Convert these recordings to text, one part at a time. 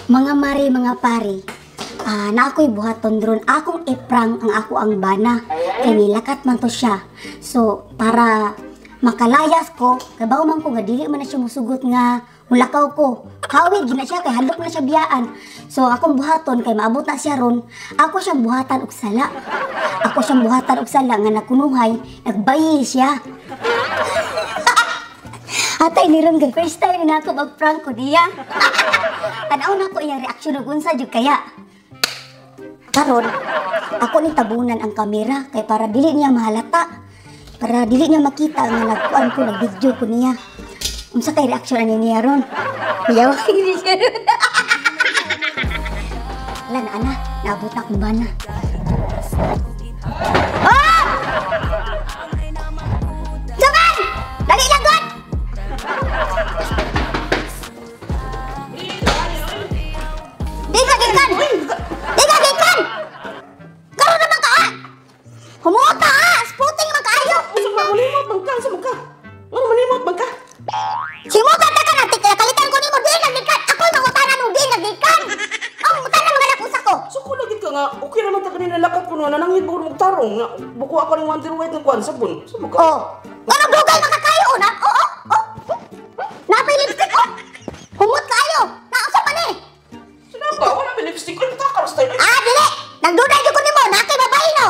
Mga mari, mga pari, na ako'y buhaton dron, akong iprang ang ako ang bana, kay nilakat man to siya. So, para makalayas ko, kabaw man ko nga dili man na siya musugot nga mulakaw ko. Hawid gina siya kay halok na siya biyaan. So, akong buhaton kay maabot na siya ron, ako siyang buhatan og sala. Ako siyang buhatan og sala nga nakunuhay, nagbayi siya. Atay ni ron, first time na ako mag-prank ko niya. Tanaw na ko iyang reaksyon og unsa jud kaya. Karon, ako ni tabunan ang kamera kay para dili niya mahalata. Para dili niya makita nga nagkuan ko, nag-video ko niya. Unsa kay reaksyon ani niya ron? Yawa ni siya ron. Lan ana, naabot na akong bana. Oh! Saban! Dali lang god! Di ka gikan! Di ka gikan! Karon naman ka ah! Humuota ah! Sputing man kaayo! Malimot bang ka? Sa ka? Ano malimot bang ka? Simutan ka na! Kalitan ko ni mo! Di nagikan! Ako'y mangutanan mo! Di nagikan! Ang mutanan mga nakusa ko! So kulagit ka nga, okay naman ta kanina lakat ko na nanangit ko magtarong nga buko ako ng Wonder White ng kwan sabon. Sa ka? Oh! Anong dugay makakayo na? Oh! Napay lipstick oh! Humot kayo! Nausa pa ni! Sinapa? Wala may lipstick ko. Nagtakaros tayo. Dili! Nagduday ko ni mo! Nakay babae no!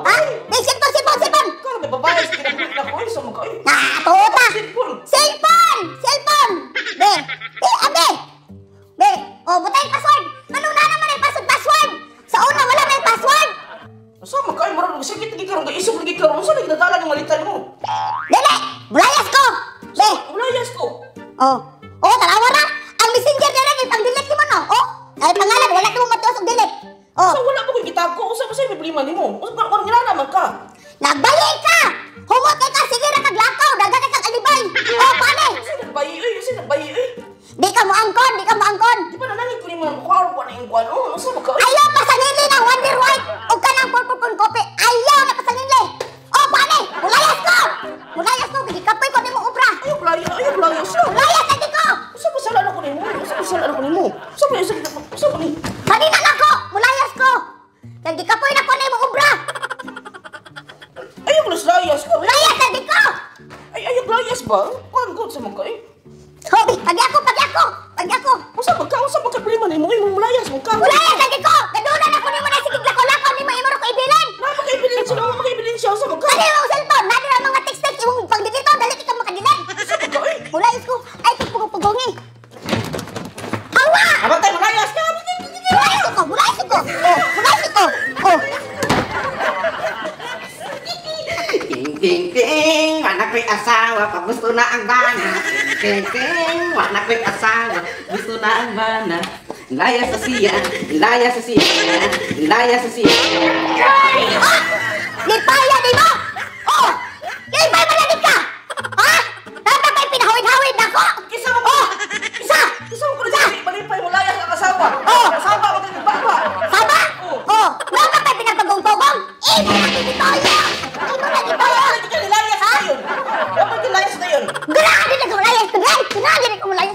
Ha? Di sipon! Kala may babae sa kinabulit na ko. Sa mga kayo. Tuta! Cellphone. Cellphone! Be! Abe! Be! Oh, butay password! Ano na naman ay password? Sa una, wala may password! Sama ka? Marunong sakit lagi karon. Isog lagi karon. Saan lagi nadala ng malitan mo? Dili! Bulayas ko! Be! Ulayas ko. Oh, tanawa na! Ang messenger na lang, ipang-delete mo no? Oh, ay pangalan, wala ka mo matuos og delete. Oh, So wala ko kita ko. Usa pa sa problema nimo. Usa pa ko ngilala man ka. nagbayi ka! Humot ka! Sige na kaglakaw! Daga ka kang alibay! Oh, paano? Sino nagbayi eh? Di ka mo angkon! Di ba nanangit ko ni mo kuwaro pa na yung kwan? Oh, usa ka? Ayaw pa sa nili ng Wonder White! O ka ng purple kopi! Ayaw na pa sa nili! Oh, paano? Mulayas ko! Kapoy ko ni mo ubra! Ayaw playa siya. Mulayas na di ko! Usa pa sala ko nimo? Usa pa ni? Kanina na ko! Mulayas ko! Kapoy na ko ni mo ubra! Ayaw layas ko. Mulayas na di ko! Ayaw layas ba? Kwan ko sa mga eh. Hobi! Pagi ako! Usa ba ka problema nimo? Imong layas mo ka. Mulayas na di ko! Nadunan ako ni mo na sige lako-lako ni mo imuro ko ibilan! Napaka-evidence siya sa mga. Ano yung cellphone? Nadi na mga text-text yung pag-delete mo, dali ka makadilan! Usa ba ka eh? Mulayas ko! Ay, pagpugong-pugongi! Awa! Abantay mo layas ka. Mulayas ko! Oh! Ting, anak ko'y asawa, pag gusto na ang bana. Ting, anak ko'y asawa, gusto na ang bana. Laya sa siya. Lipaya di mo! Oh! Lipay malalig ka! Ha? Dapat may pinahawid-hawid na ko! Kisa mo Oh! Isa! ko na malipay mo layas ang asawa. Oh! Asawa ko tayo baba. Saba? Oh! Dapat may pinagpagong-pagong! Imo lagi gitoya! Layas na yun. Dapat yung layas na yun. Grabe na kumulayas! Grabe na kumulayas!